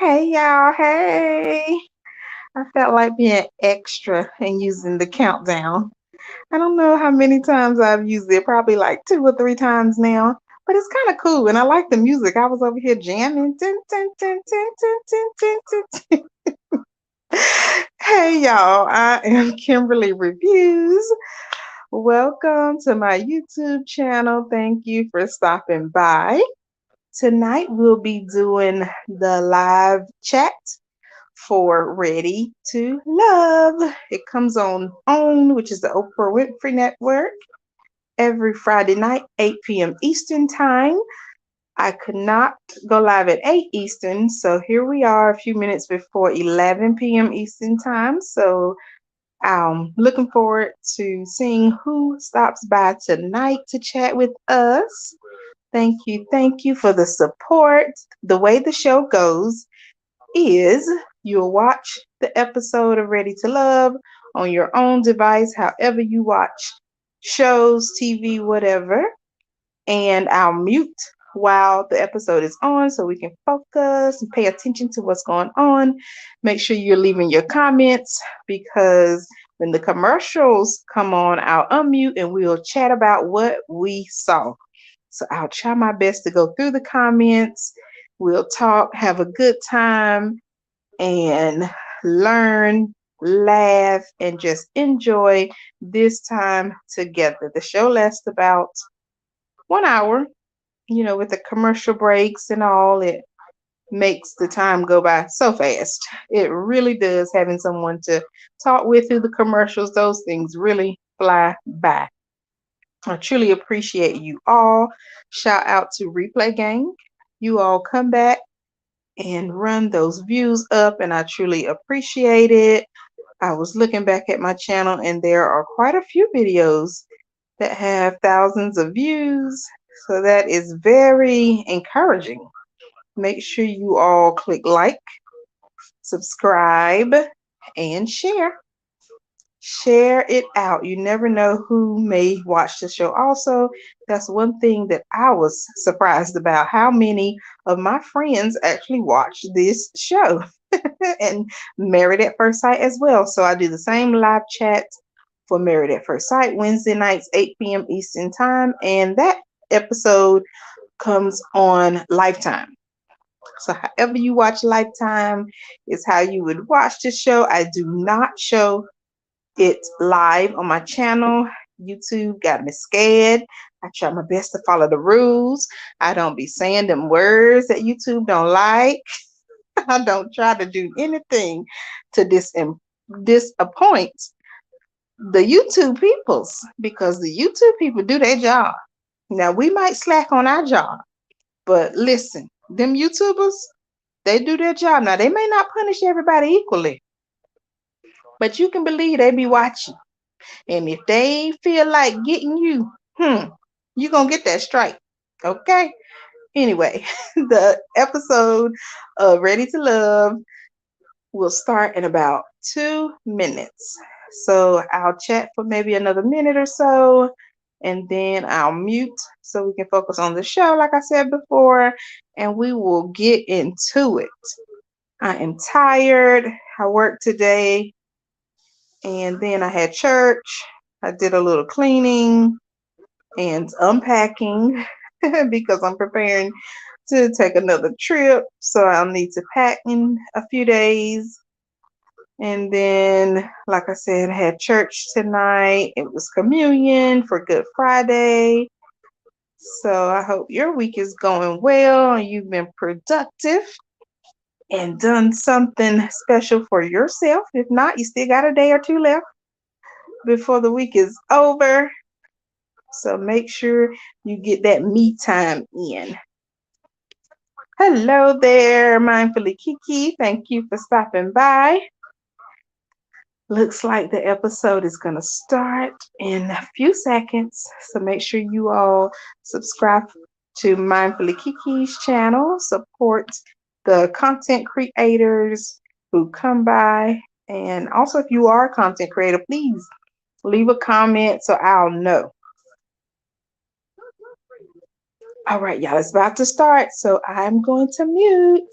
Hey y'all, hey. I felt like being extra and using the countdown. I don't know how many times I've used it, probably like 2 or 3 times now, but it's kind of cool and I like the music. I was over here jamming. Tin, tin, tin, tin, tin, tin, tin, tin, tin. Hey y'all, I am Kimberly Reviews. Welcome to my YouTube channel. Thank you for stopping by. Tonight we'll be doing the live chat for Ready to Love. It comes on OWN, which is the Oprah Winfrey Network, every Friday night, 8 p.m. Eastern Time. I could not go live at 8 Eastern, so here we are a few minutes before 11 p.m. Eastern Time. So I'm looking forward to seeing who stops by tonight to chat with us. Thank you for the support. The way the show goes is you'll watch the episode of Ready to Love on your own device, however you watch shows, TV, whatever. And I'll mute while the episode is on so we can focus and pay attention to what's going on. Make sure you're leaving your comments because when the commercials come on, I'll unmute and we'll chat about what we saw. So I'll try my best to go through the comments. We'll talk, have a good time, and learn, laugh, and just enjoy this time together. The show lasts about 1 hour, with the commercial breaks and all. It makes the time go by so fast. It really does. Having someone to talk with through the commercials, those things really fly by. I truly appreciate you all. Shout out to Replay Gang. You all come back and run those views up, and I truly appreciate it. I was looking back at my channel, and there are quite a few videos that have thousands of views, so that is very encouraging. Make sure you all click like, subscribe, and share. Share it out. You never know who may watch the show. Also, that's one thing that I was surprised about, how many of my friends actually watch this show and Married at First Sight as well. So I do the same live chat for Married at First Sight Wednesday nights, 8 p.m. Eastern Time. And that episode comes on Lifetime. So however you watch Lifetime is how you would watch the show. I do not show it live on my channel. YouTube got me scared. I try my best to follow the rules. I don't be saying them words that YouTube don't like. I don't try to do anything to disappoint the YouTube peoples, because the YouTube people do their job. Now we might slack on our job, but listen, them YouTubers, they do their job. Now they may not punish everybody equally, but you can believe they be watching. And if they feel like getting you, you're going to get that strike. Okay? Anyway, the episode of Ready to Love will start in about 2 minutes. So I'll chat for maybe another minute or so, and then I'll mute so we can focus on the show, like I said before, and we will get into it. I am tired. I worked today, and then I had church. I did a little cleaning and unpacking because I'm preparing to take another trip. So I'll need to pack in a few days. And then, like I said, I had church tonight. It was communion for Good Friday. So I hope your week is going well and you've been productive and done something special for yourself. If not, you still got a day or two left before the week is over. So make sure you get that me time in. Hello there, Mindfully Kiki. Thank you for stopping by. Looks like the episode is going to start in a few seconds. So make sure you all subscribe to Mindfully Kiki's channel. Support the content creators who come by. And also, if you are a content creator, please leave a comment so I'll know. All right, y'all, it's about to start, so I'm going to mute.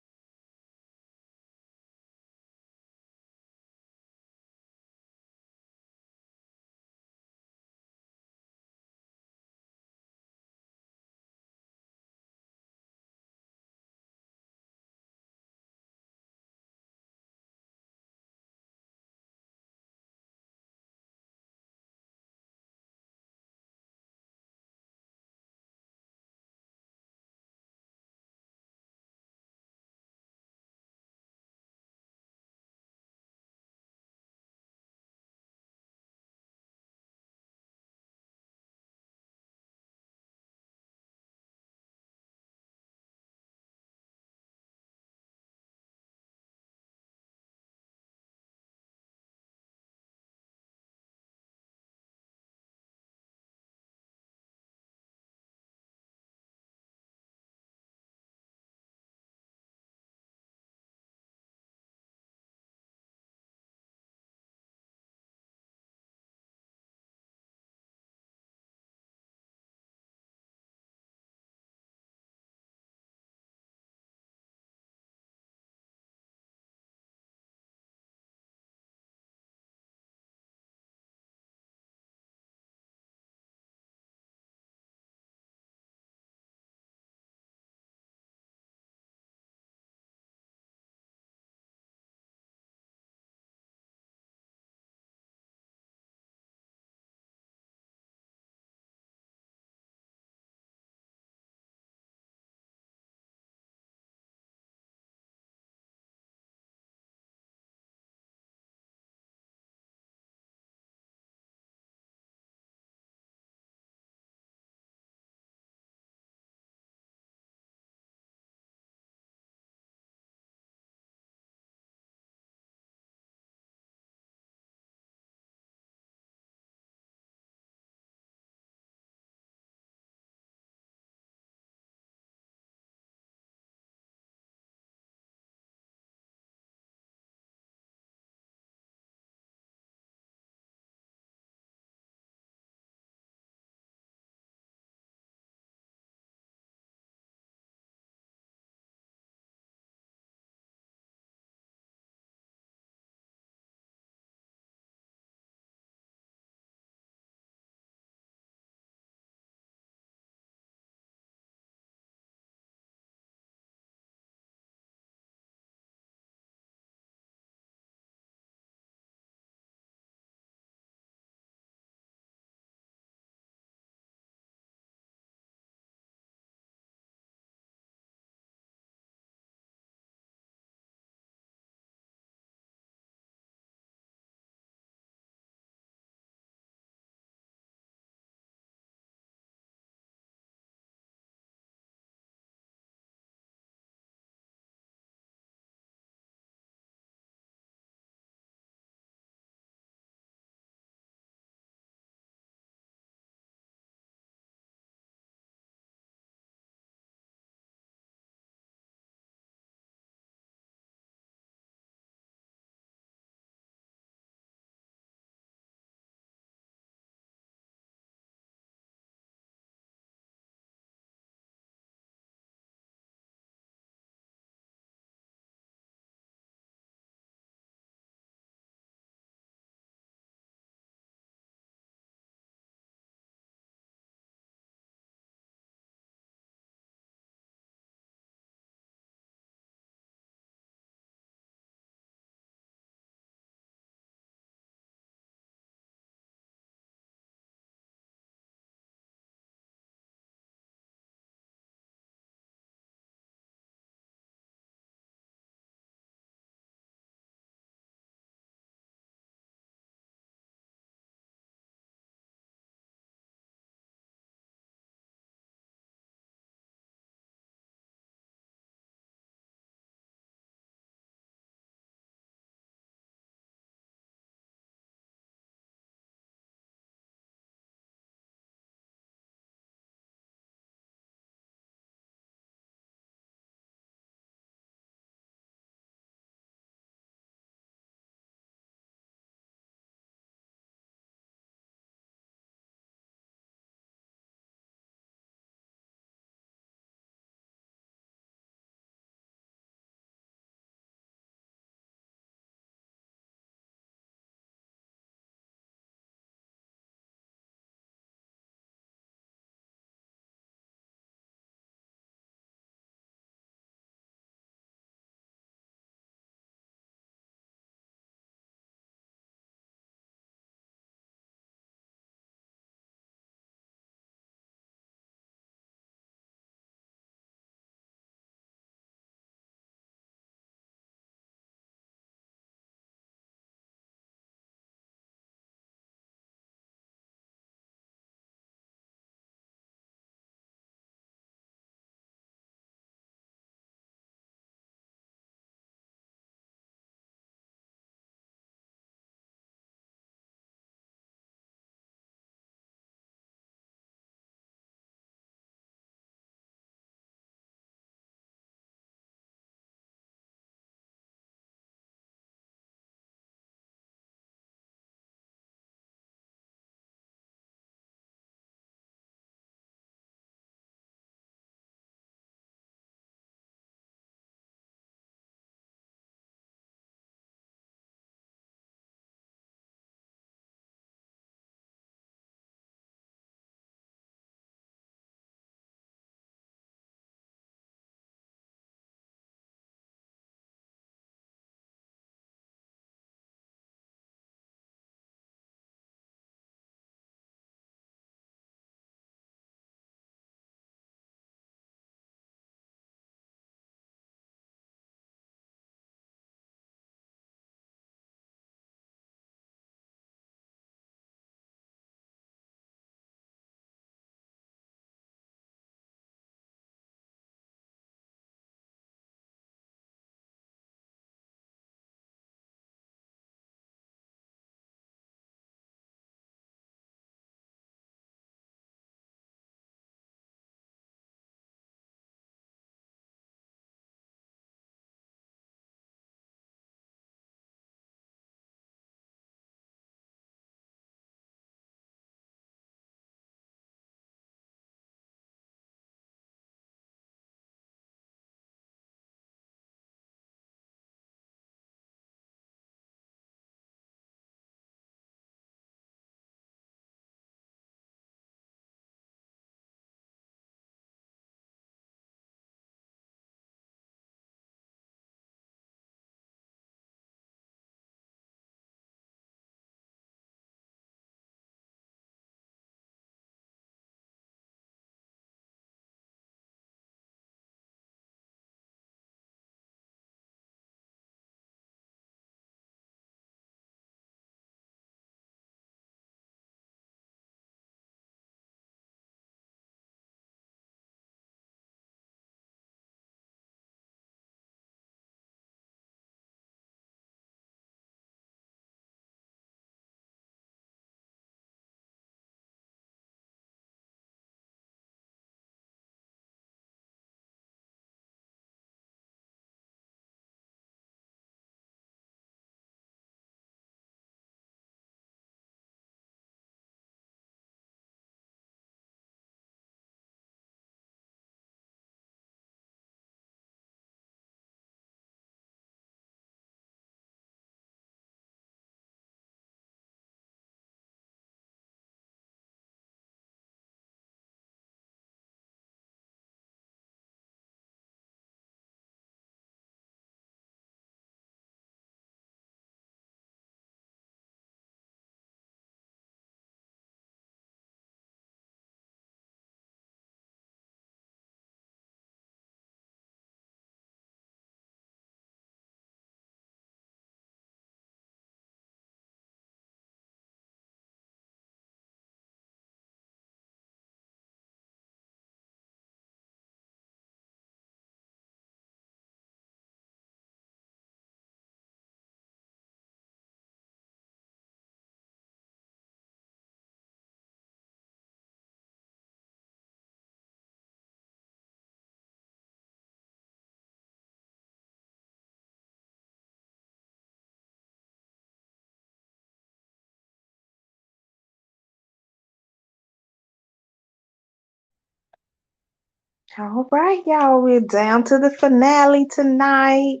All right, y'all. We're down to the finale tonight.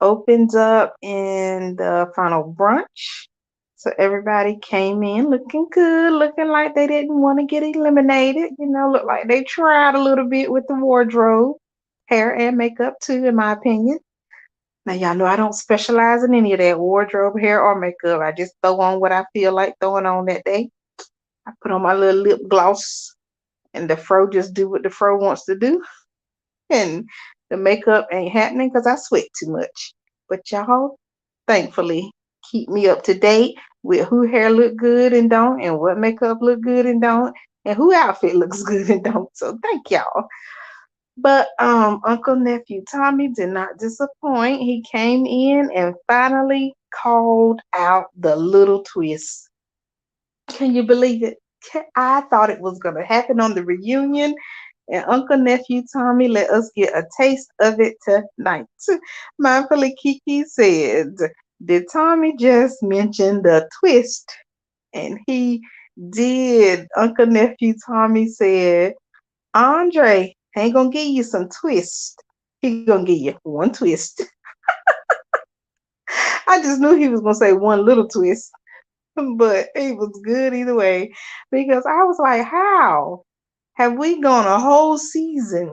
Opens up in the final brunch. So everybody came in looking good, looking like they didn't want to get eliminated. Look like they tried a little bit with the wardrobe, hair and makeup too, in my opinion. Now y'all know I don't specialize in any of that wardrobe, hair, or makeup. I just throw on what I feel like throwing on that day. I put on my little lip gloss, and the fro just do what the fro wants to do. And the makeup ain't happening because I sweat too much. But y'all, thankfully, keep me up to date with who hair look good and don't, and what makeup look good and don't, and who outfit looks good and don't. So thank y'all. But Uncle Nephew Tommy did not disappoint. He came in and finally called out the little twist. Can you believe it? I thought it was going to happen on the reunion, and Uncle Nephew Tommy let us get a taste of it tonight. Mindfully Kiki said, did Tommy just mention the twist? And he did. Uncle Nephew Tommy said, Andre ain't gonna give you some twist. He gonna give you one twist. I just knew he was gonna say one little twist, but it was good either way because I was like, how have we gone a whole season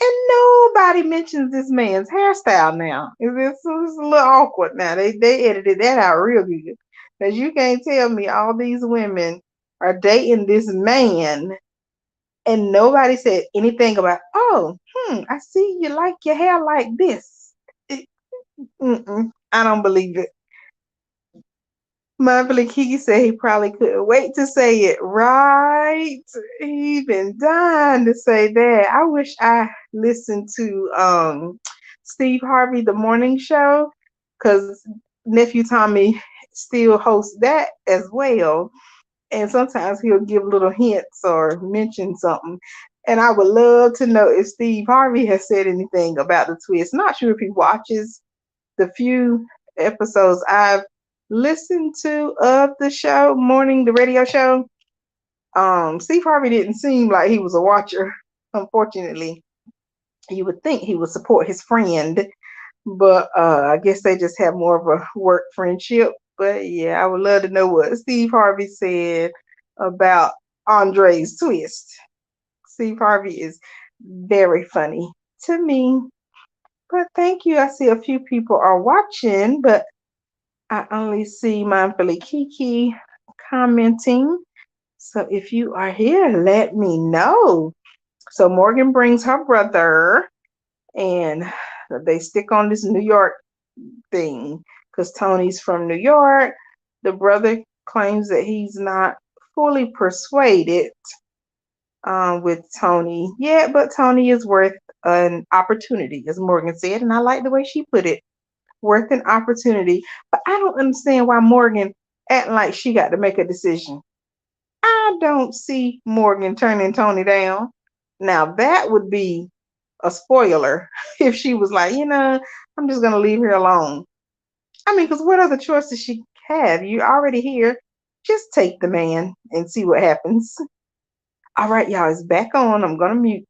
and nobody mentions this man's hairstyle now? It's a little awkward now. They edited that out real good because you can't tell me all these women are dating this man and nobody said anything about, oh, I see you like your hair like this. I don't believe it. Mindfully Kiki said he probably couldn't wait to say it right. He been dying to say that. I wish I listened to Steve Harvey the morning show because nephew Tommy still hosts that as well. And sometimes he'll give little hints or mention something. And I would love to know if Steve Harvey has said anything about the twist. Not sure if he watches the few episodes I've listened to of the show, the radio show. Steve Harvey didn't seem like he was a watcher, unfortunately. You would think he would support his friend, but I guess they just have more of a work friendship. But yeah, I would love to know what Steve Harvey said about Andre's twist. Steve Harvey is very funny to me. But thank you. I see a few people are watching, but I only see Mindfully Kiki commenting. So if you are here, let me know. So Morgan brings her brother, and they stick on this New York thing because Tony's from New York. The brother claims that he's not fully persuaded with Tony yet, but Tony is worth an opportunity, as Morgan said, and I like the way she put it, worth an opportunity. But I don't understand why Morgan acting like she got to make a decision. I don't see Morgan turning Tony down. Now that would be a spoiler if she was like, I'm just gonna leave her alone. I mean, because what other choice does she have? You're already here. Just take the man and see what happens. All right, y'all, it's back on. I'm gonna mute.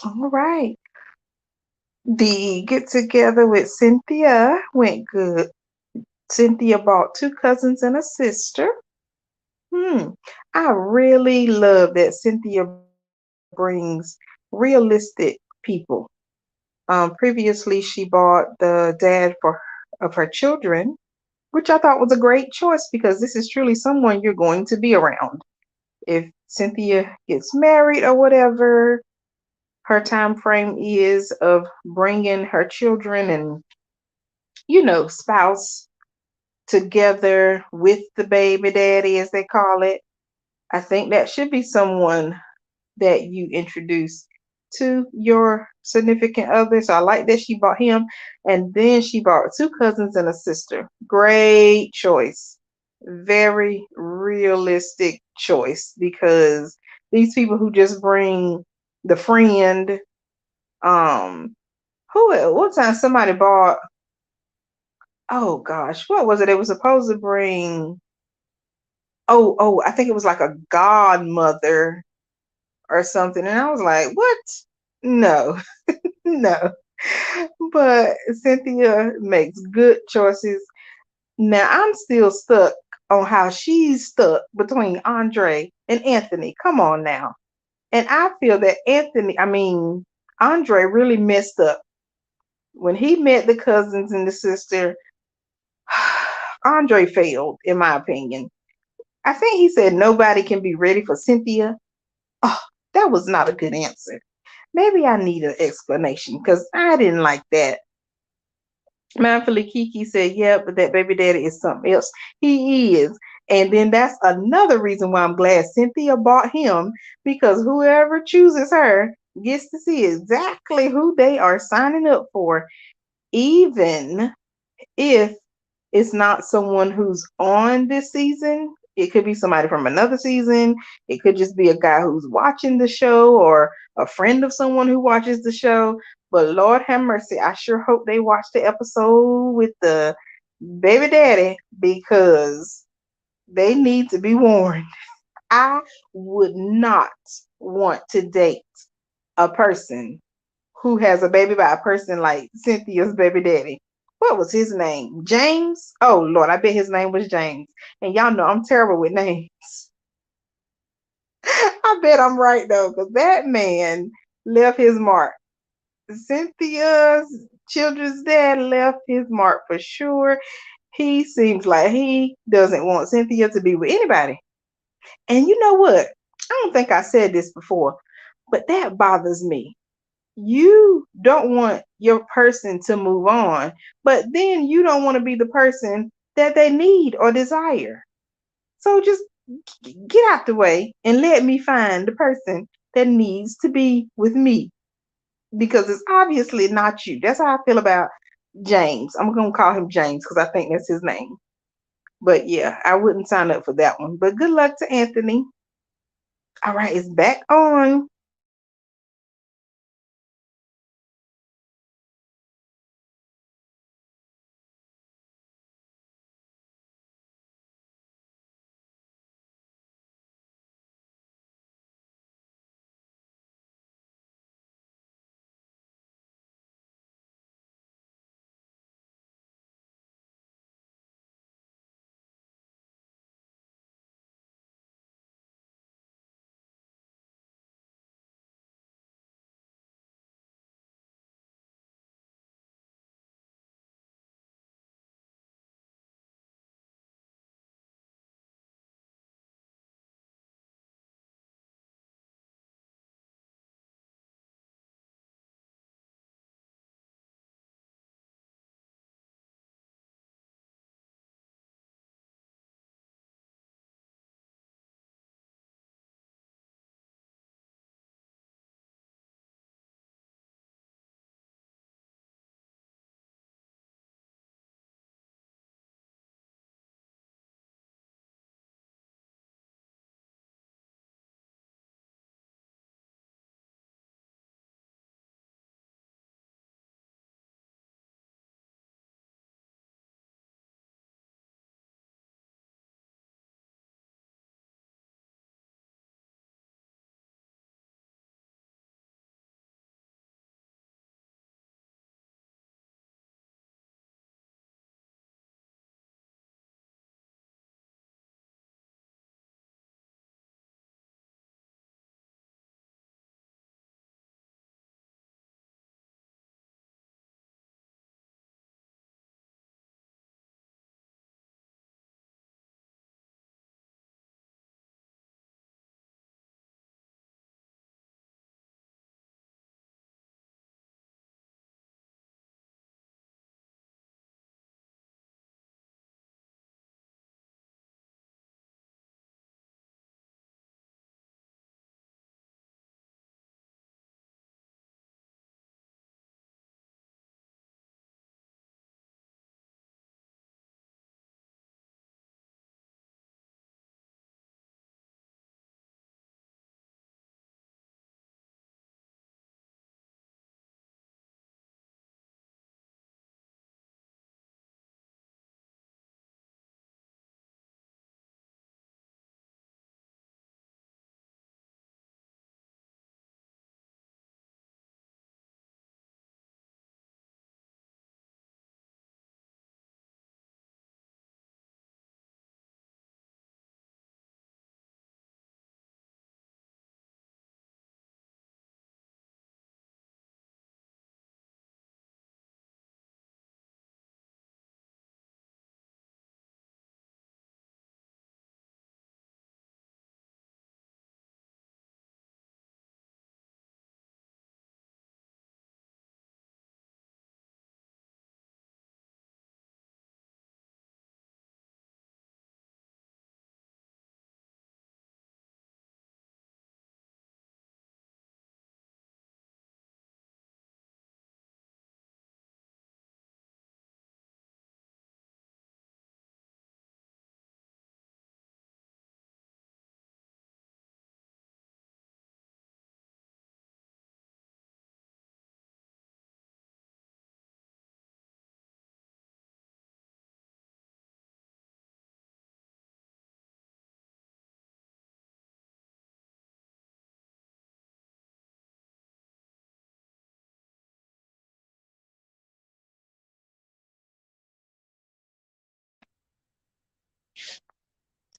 All right. The get together with Cynthia went good. Cynthia bought two cousins and a sister. Hmm. I really love that Cynthia brings realistic people. Previously, she bought the dad of her children, which I thought was a great choice because this is truly someone you're going to be around. If Cynthia gets married or whatever, her time frame is of bringing her children and spouse together with the baby daddy, as they call it. I think that should be someone that you introduce to your significant other. So I like that she bought him. And then she bought two cousins and a sister. Great choice. Very realistic choice because these people who just bring the friend, um, one time somebody bought, oh gosh, what was it? It was supposed to bring, I think it was like a godmother or something. And I was like, what? No, no. But Cynthia makes good choices. Now I'm still stuck on how she's stuck between Andre and Anthony. Come on now. And I feel that Andre really messed up. When he met the cousins and the sister, Andre failed, in my opinion. I think he said nobody can be ready for Cynthia. Oh, that was not a good answer. Maybe I need an explanation because I didn't like that. Mindfully Kiki said, yeah, but that baby daddy is something else. He is. And then that's another reason why I'm glad Cynthia bought him because whoever chooses her gets to see exactly who they are signing up for, even if it's not someone who's on this season. It could be somebody from another season. It could just be a guy who's watching the show or a friend of someone who watches the show. But Lord have mercy, I sure hope they watch the episode with the baby daddy because they need to be warned. I would not want to date a person who has a baby by a person like Cynthia's baby daddy. What was his name? James? Oh Lord, I bet his name was James. And y'all know I'm terrible with names. I bet I'm right though, because that man left his mark. Cynthia's children's dad left his mark for sure. He seems like he doesn't want Cynthia to be with anybody. And you know what? I don't think I said this before, but that bothers me. You don't want your person to move on, but then you don't want to be the person that they need or desire. So just get out the way and let me find the person that needs to be with me because it's obviously not you. That's how I feel about James. I'm going to call him James because I think that's his name. But yeah, I wouldn't sign up for that one. But good luck to Anthony. All right, it's back on.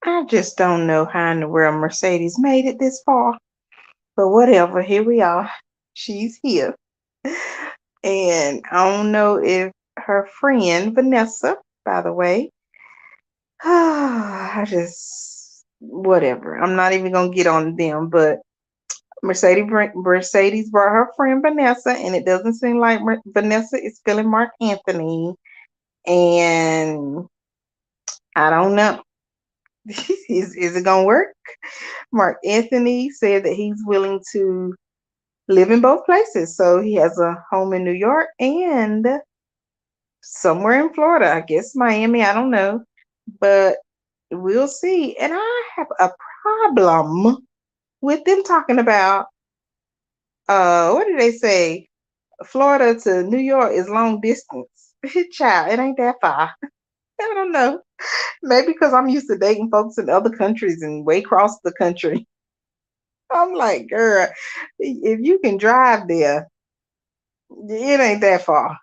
I just don't know how in the world Mercedes made it this far. But whatever, here we are. She's here. And I don't know if her friend Vanessa, by the way, I just whatever. I'm not even gonna get on them, but Mercedes brought her friend Vanessa, and it doesn't seem like Vanessa is feeling Mark Anthony. And I don't know. Is it gonna work? Mark Anthony said that he's willing to live in both places. So he has a home in New York and somewhere in Florida. I guess Miami. I don't know. But we'll see. And I have a problem with them talking about what did they say? Florida to New York is long distance. Child, it ain't that far. I don't know. Maybe because I'm used to dating folks in other countries and way across the country. I'm like, girl, if you can drive there, it ain't that far.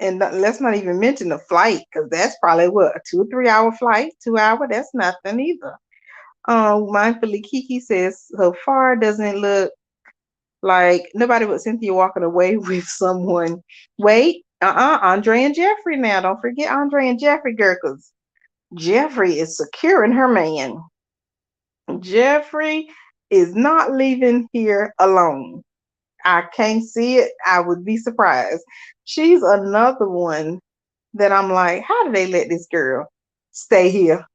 And let's not even mention the flight, because that's probably what, a 2 or 3 hour flight, 2 hour, that's nothing either. Mindfully Kiki says so far doesn't look like nobody but Cynthia walking away with someone. Wait, Andre and Jeffrey now. Don't forget Andre and Jeffrey, girl, because Jeffrey is securing her man. Jeffrey is not leaving here alone. I can't see it. I would be surprised. She's another one that I'm like, how do they let this girl stay here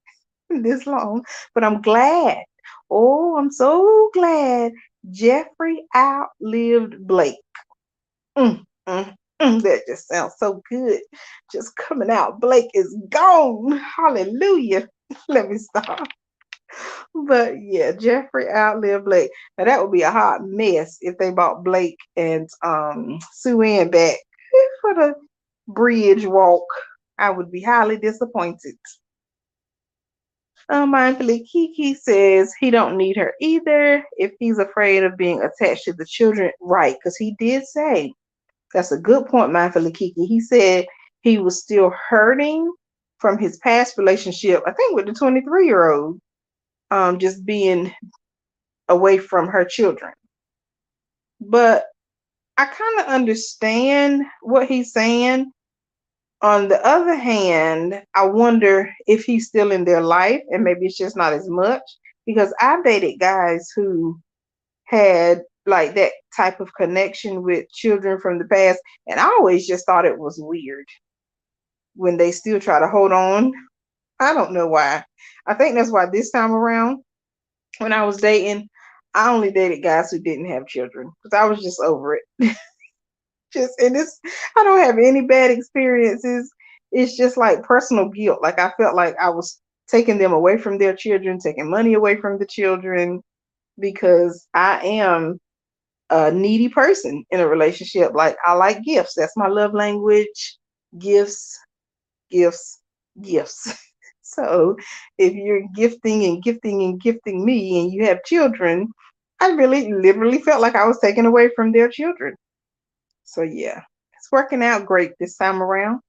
this long? But I'm glad. Oh, I'm so glad Jeffrey outlived Blake. Mm, mm, that just sounds so good. Just coming out. Blake is gone. Hallelujah. Let me stop. But yeah, Jeffrey outlived Blake. Now that would be a hot mess if they brought Blake and Sue Ann back for the bridge walk. I would be highly disappointed. Mindfully Kiki says he don't need her either if he's afraid of being attached to the children. Right, because he did say that's a good point, Mindfully Kiki. He said he was still hurting from his past relationship, I think with the 23-year-old, just being away from her children. But I kind of understand what he's saying. On the other hand, I wonder if he's still in their life and maybe it's just not as much, because I've dated guys who had like that type of connection with children from the past, and I always just thought it was weird when they still try to hold on. I don't know why. I think that's why this time around when I was dating, I only dated guys who didn't have children because I was just over it. Just and it's I don't have any bad experiences. It's just like personal guilt. Like I felt like I was taking them away from their children, taking money away from the children because I am a needy person in a relationship. Like I like gifts. That's my love language. Gifts, gifts, gifts. So if you're gifting and gifting and gifting me and you have children, I really literally felt like I was taken away from their children. So yeah, it's working out great this time around.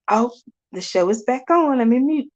Oh, the show is back on. Let me mute.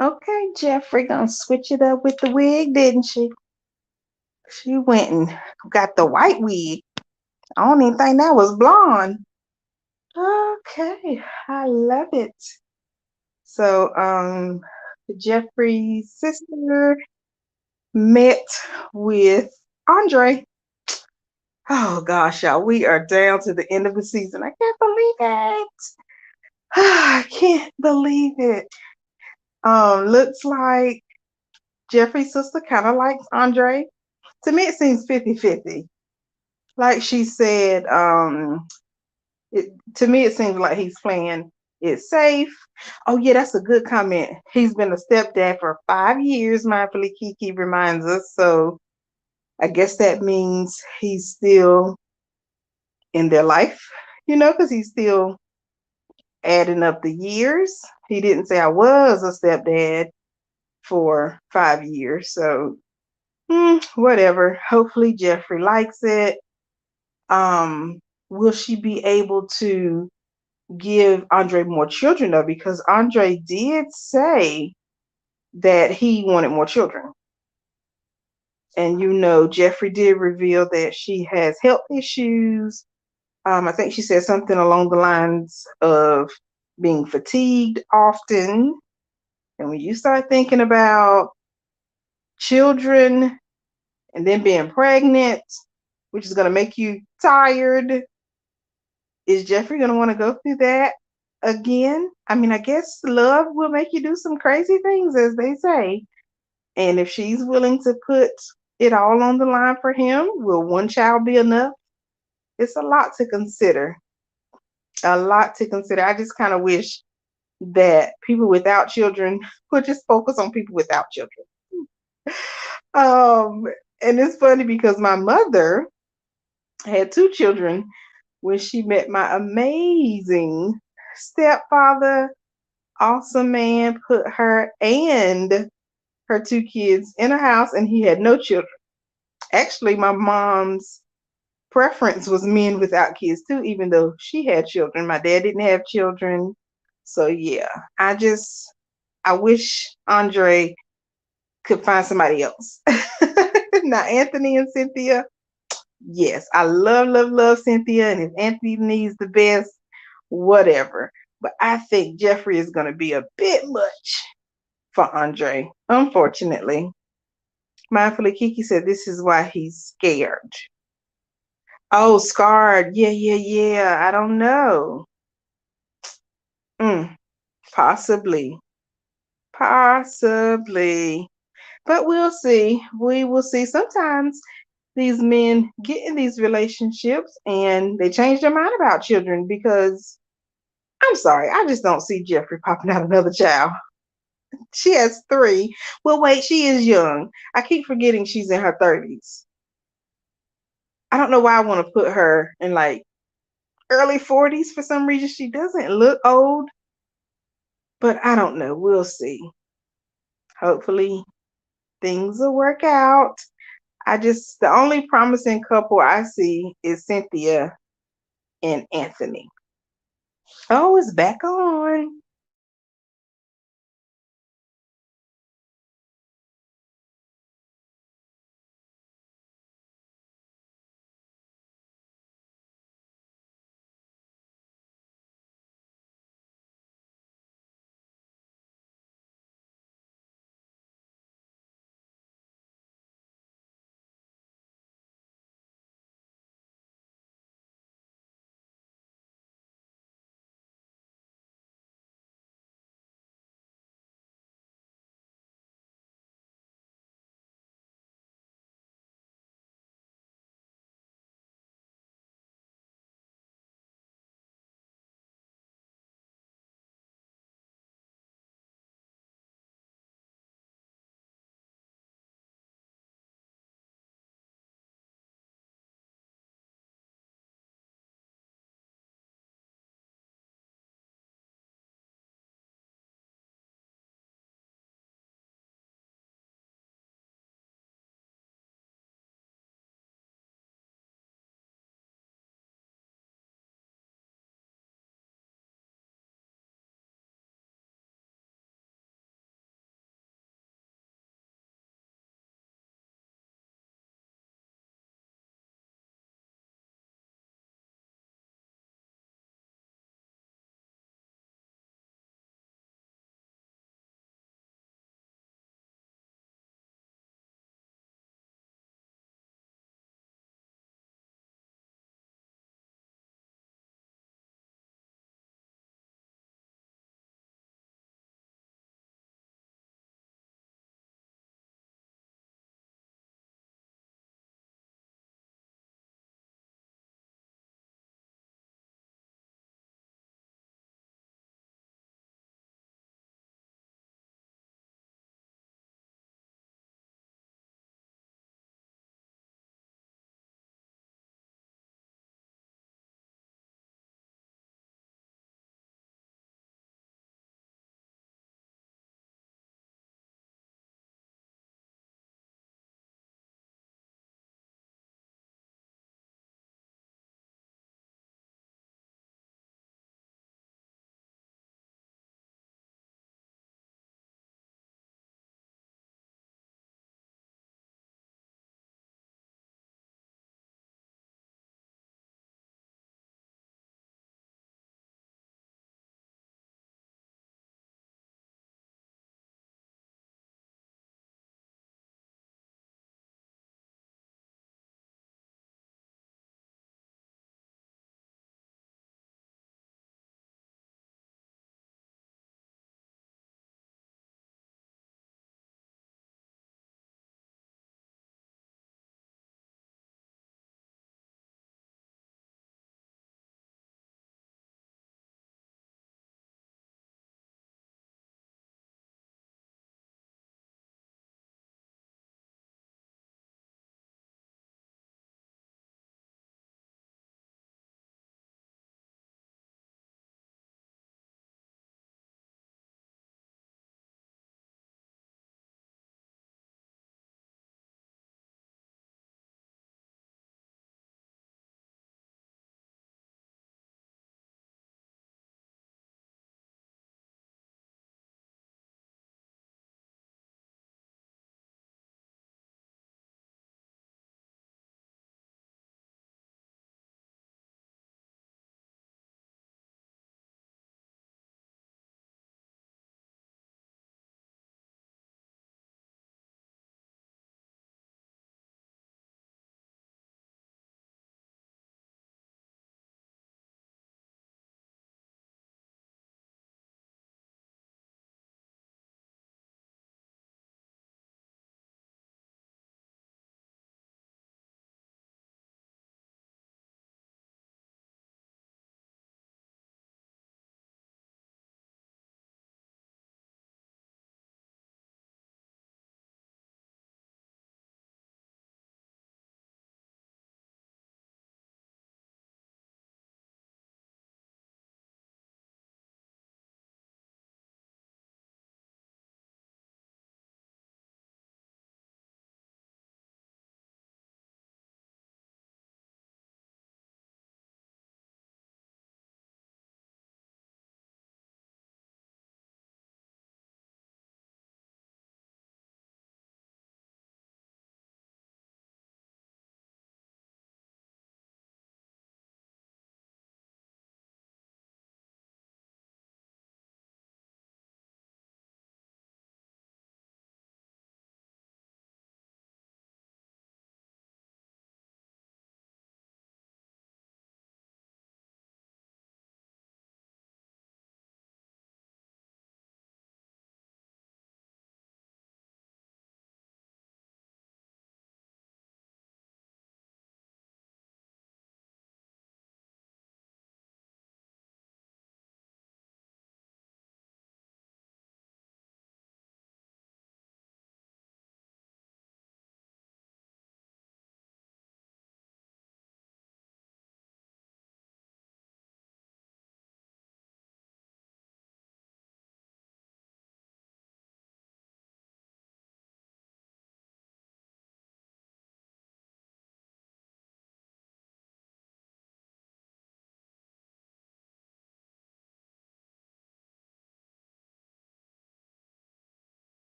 Okay, Jeffrey gonna switch it up with the wig, didn't she? She went and got the white wig. I don't even think that was blonde. Okay, I love it. So, Jeffrey's sister met with Andre. Oh gosh, y'all, we are down to the end of the season. I can't believe it. I can't believe it. Looks like Jeffrey's sister kind of likes Andre. To me, it seems 50-50. Like she said, to me, it seems like he's playing it safe. Oh, yeah, that's a good comment. He's been a stepdad for 5 years, mindfully Kiki reminds us. So I guess that means he's still in their life, because he's still adding up the years. He didn't say I was a stepdad for 5 years. So whatever. Hopefully Jeffrey likes it. Will she be able to give Andre more children though? Because Andre did say that he wanted more children. And Jeffrey did reveal that she has health issues. I think she said something along the lines of being fatigued often. And when you start thinking about children and then being pregnant, which is going to make you tired, is Jeffrey going to want to go through that again? I mean, I guess love will make you do some crazy things, as they say. And if she's willing to put it all on the line for him, will one child be enough? It's a lot to consider. A lot to consider. I just kind of wish that people without children would just focus on people without children. Um, and it's funny because my mother had two children when she met my amazing stepfather. Awesome man, put her and her two kids in a house, and he had no children. Actually, my mom's preference was men without kids too, even though she had children. My dad didn't have children. So yeah, I wish Andre could find somebody else. Now Anthony and Cynthia, yes, I love, love, love Cynthia, and if Anthony needs the best, whatever. But I think Jeffrey is going to be a bit much for Andre, unfortunately. Mindfully Kiki said this is why he's scared. Oh, scarred. Yeah, yeah, yeah. I don't know. Mm, possibly. Possibly. But we'll see. We will see. Sometimes these men get in these relationships and they change their mind about children because I'm sorry, I just don't see Jeffrey popping out another child. She has three. Well, wait, she is young. I keep forgetting she's in her 30s. I don't know why I want to put her in like early 40s for some reason. She doesn't look old, but I don't know. We'll see. Hopefully things will work out. The only promising couple I see is Cynthia and Anthony. Oh, it's back on.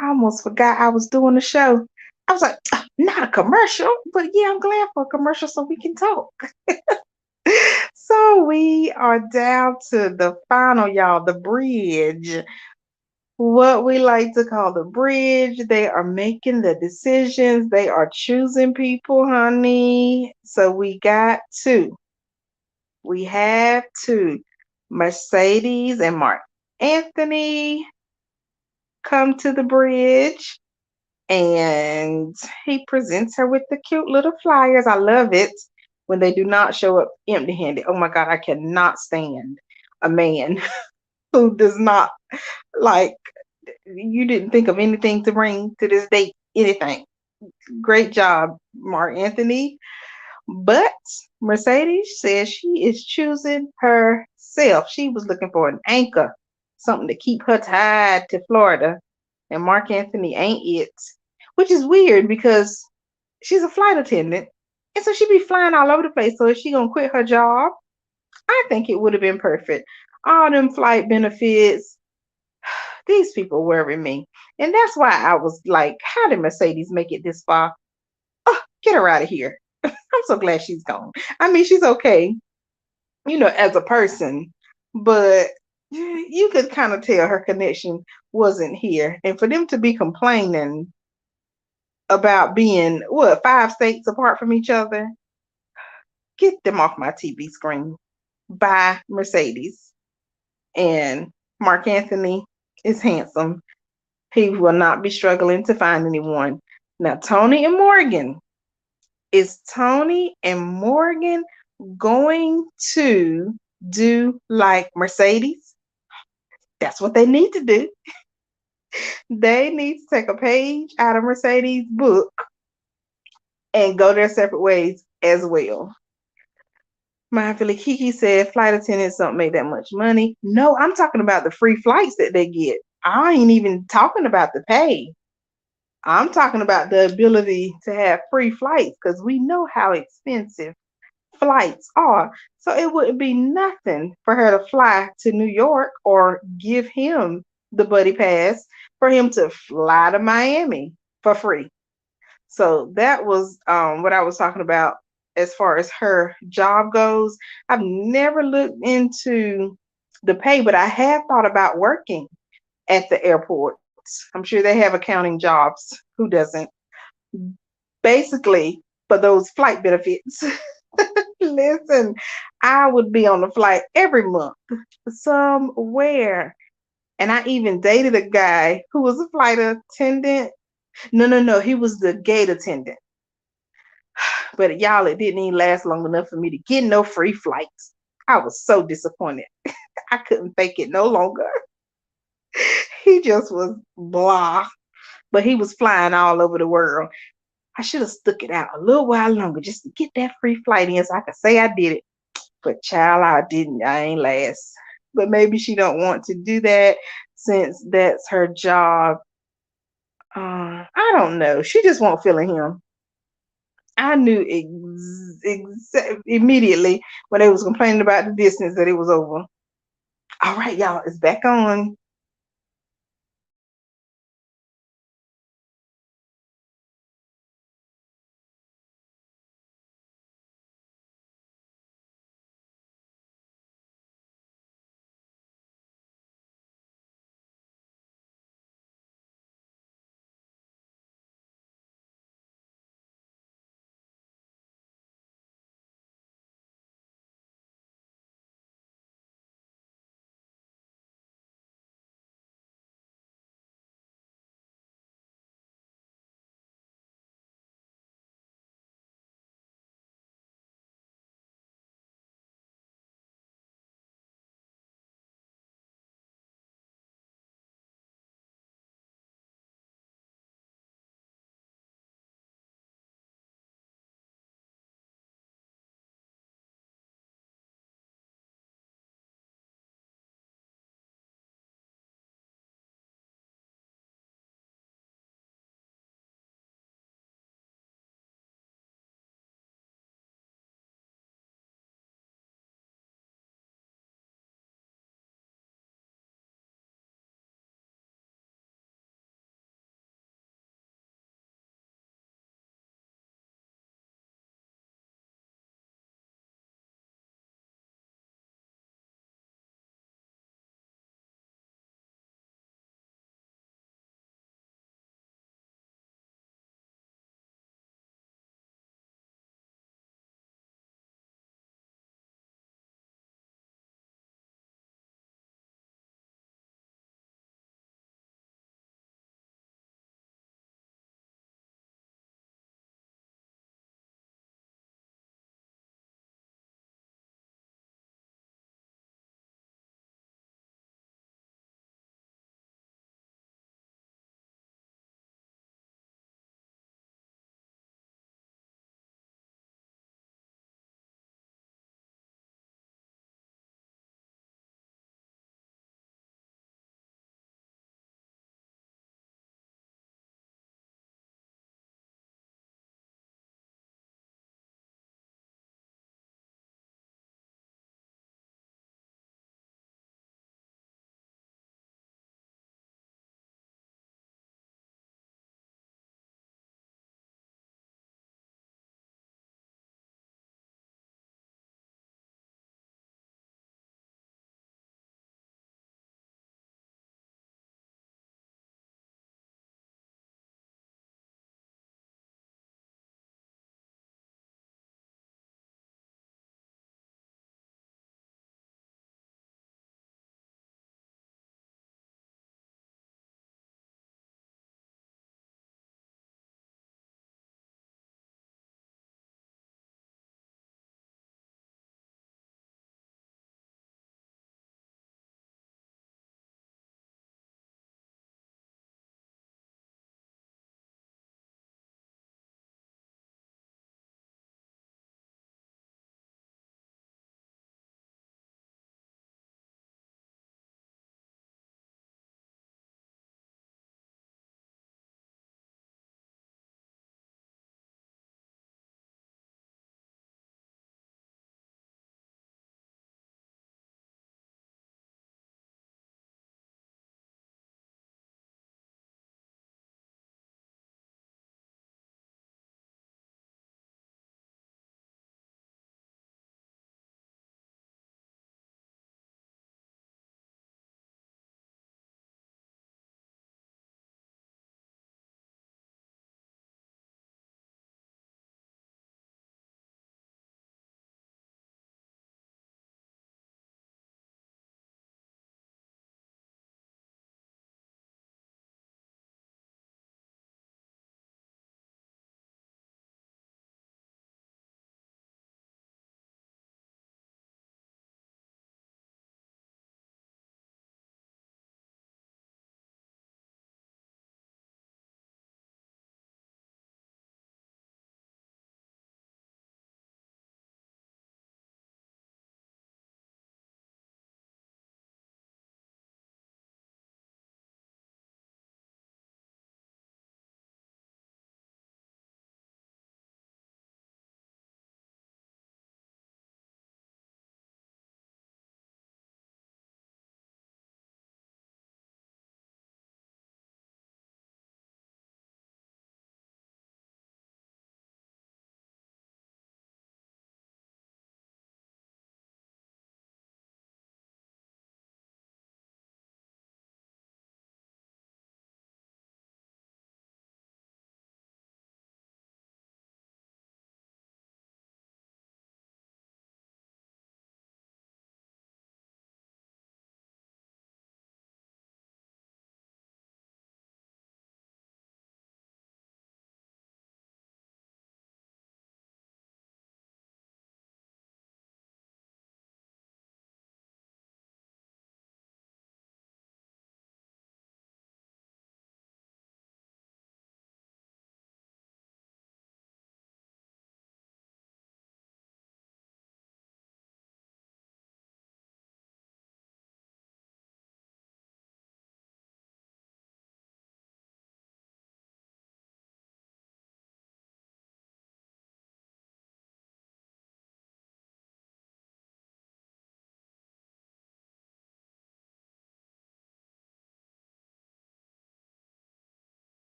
I almost forgot I was doing the show. I was like, not a commercial, but yeah, I'm glad for a commercial so we can talk. So we are down to the final, y'all, the bridge. What we like to call the bridge. They are making the decisions. They are choosing people, honey. So we got two. We have two. Mercedes and Mark Anthony come to the bridge and he presents her with the cute little flyers. I love it when they do not show up empty handed. Oh my God, I cannot stand a man who does not like, you didn't think of anything to bring to this date, anything. Great job, Mark Anthony. But Mercedes says she is choosing herself. She was looking for an anchor, something to keep her tied to Florida. And Mark Anthony ain't it, which is weird because she's a flight attendant. And so she be flying all over the place. So is she going to quit her job? I think it would have been perfect. All them flight benefits, these people worry me. And that's why I was like, how did Mercedes make it this far? Oh, get her out of here. I'm so glad she's gone. I mean, she's okay, as a person, but you could kind of tell her connection wasn't here. And for them to be complaining about being, what, 5 states apart from each other, get them off my TV screen. Bye, Mercedes. And Mark Anthony is handsome. He will not be struggling to find anyone. Now, Tony and Morgan. Is Tony and Morgan going to do like Mercedes? That's what they need to do. They need to take a page out of Mercedes' book and go their separate ways as well. Mindfully Kiki said flight attendants don't make that much money. No, I'm talking about the free flights that they get. I ain't even talking about the pay. I'm talking about the ability to have free flights because we know how expensive flights are. So it wouldn't be nothing for her to fly to New York or give him the buddy pass for him to fly to Miami for free. So that was what I was talking about as far as her job goes. I've never looked into the pay, but I have thought about working at the airport. I'm sure they have accounting jobs. Who doesn't? Basically, for those flight benefits. Listen, I would be on the flight every month somewhere. And I even dated a guy who was a flight attendant. No, no, no. He was the gate attendant. But y'all, it didn't even last long enough for me to get no free flights. I was so disappointed. I couldn't fake it no longer. He just was blah. But he was flying all over the world. I should have stuck it out a little while longer just to get that free flight in so I could say I did it. But child, I didn't. I ain't last. But maybe she don't want to do that since that's her job. I don't know. She just won't feel him. I knew immediately when they was complaining about the distance that it was over. All right, y'all, it's back on.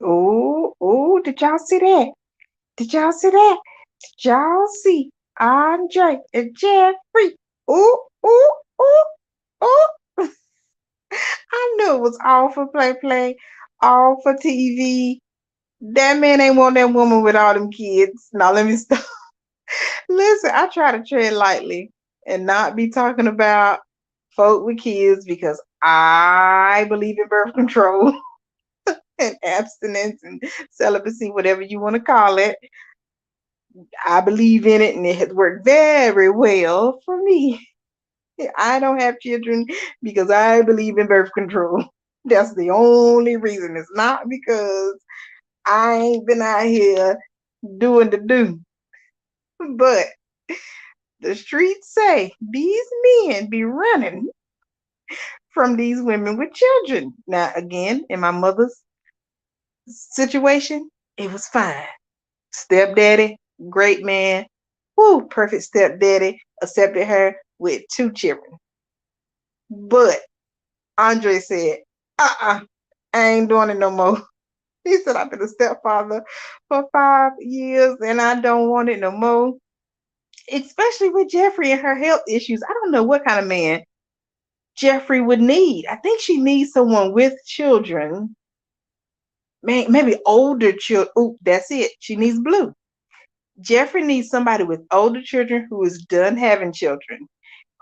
Oh, oh, did y'all see that? Did y'all see that? Did y'all see Andre and Jeffrey? Oh, oh, oh, oh. I knew it was all for play, all for TV. That man ain't want that woman with all them kids. Now let me stop. Listen, I try to tread lightly and not be talking about folk with kids because I believe in birth control and abstinence and celibacy, whatever you want to call it. I believe in it and it has worked very well for me. I don't have children because I believe in birth control. That's the only reason. It's not because I ain't been out here doing the do. But the streets say these men be running from these women with children. Now, again, in my mother's situation, it was fine. Stepdaddy, great man, whoo, perfect stepdaddy, accepted her with 2 children. But Andre said, I ain't doing it no more. He said, I've been a stepfather for 5 years and I don't want it no more. Especially with Jeffrey and her health issues. I don't know what kind of man Jeffrey would need. I think she needs someone with children, maybe older children. Oh, that's it. She needs blue. Jeffrey needs somebody with older children who is done having children,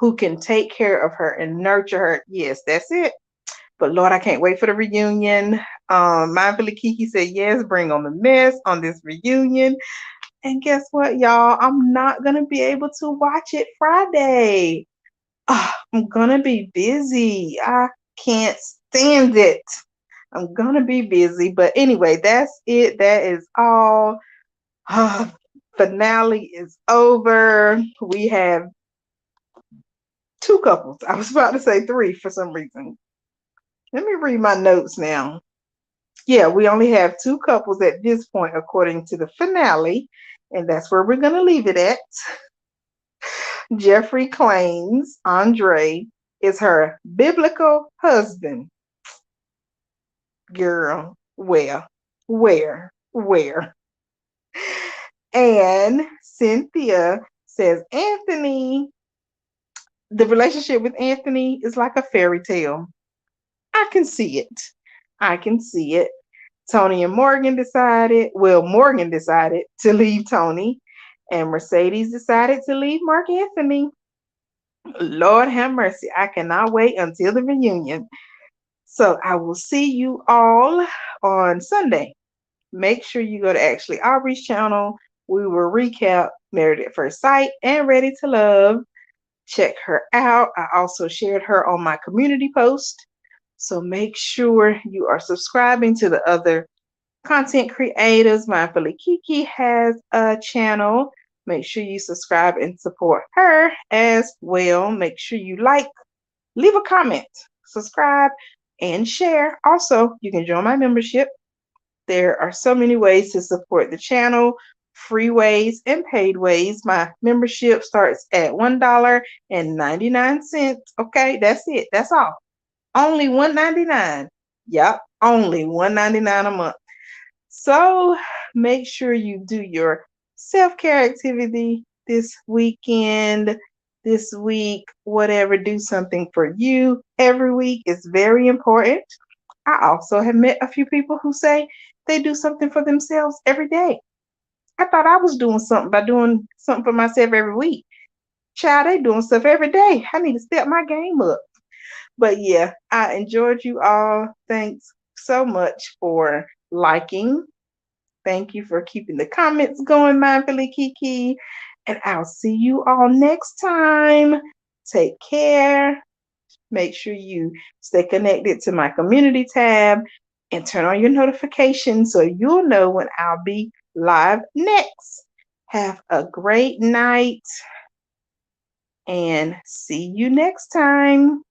who can take care of her and nurture her. Yes, that's it. But Lord, I can't wait for the reunion. Mindfully Kiki said, yes, bring on the mess on this reunion. And guess what, y'all? I'm not going to be able to watch it Friday. I'm going to be busy. I can't stand it. I'm going to be busy. But anyway, that's it. That is all. Finale is over. We have 2 couples. I was about to say 3 for some reason. Let me read my notes now. Yeah, we only have 2 couples at this point, according to the finale, and that's where we're going to leave it at. Jeffrey claims Andre is her biblical husband. Girl, where? And Cynthia says Anthony, the relationship with Anthony is like a fairy tale. I can see it. I can see it. Tony and Morgan decided, well, Morgan decided to leave Tony, and Mercedes decided to leave Mark Anthony. Lord have mercy. I cannot wait until the reunion. So I will see you all on Sunday. Make sure you go to Ashley Aubrey's channel. We will recap Married at First Sight and Ready to Love. Check her out. I also shared her on my community post. So make sure you are subscribing to the other content creators. Mindfully Kiki has a channel. Make sure you subscribe and support her as well. Make sure you like, leave a comment, subscribe, and share. Also, you can join my membership. There are so many ways to support the channel, free ways and paid ways. My membership starts at $1.99. Okay, that's it. That's all. Only $1.99. Yep, only $1.99 a month. So make sure you do your self-care activity this weekend, this week, whatever. Do something for you every week is very important. I also have met a few people who say they do something for themselves every day. I thought I was doing something by doing something for myself every week. Child, they doing stuff every day. I need to step my game up. But yeah, I enjoyed you all. Thanks so much for liking. Thank you for keeping the comments going, Mindfully Kiki. And I'll see you all next time. Take care. Make sure you stay connected to my community tab and turn on your notifications so you'll know when I'll be live next. Have a great night and see you next time.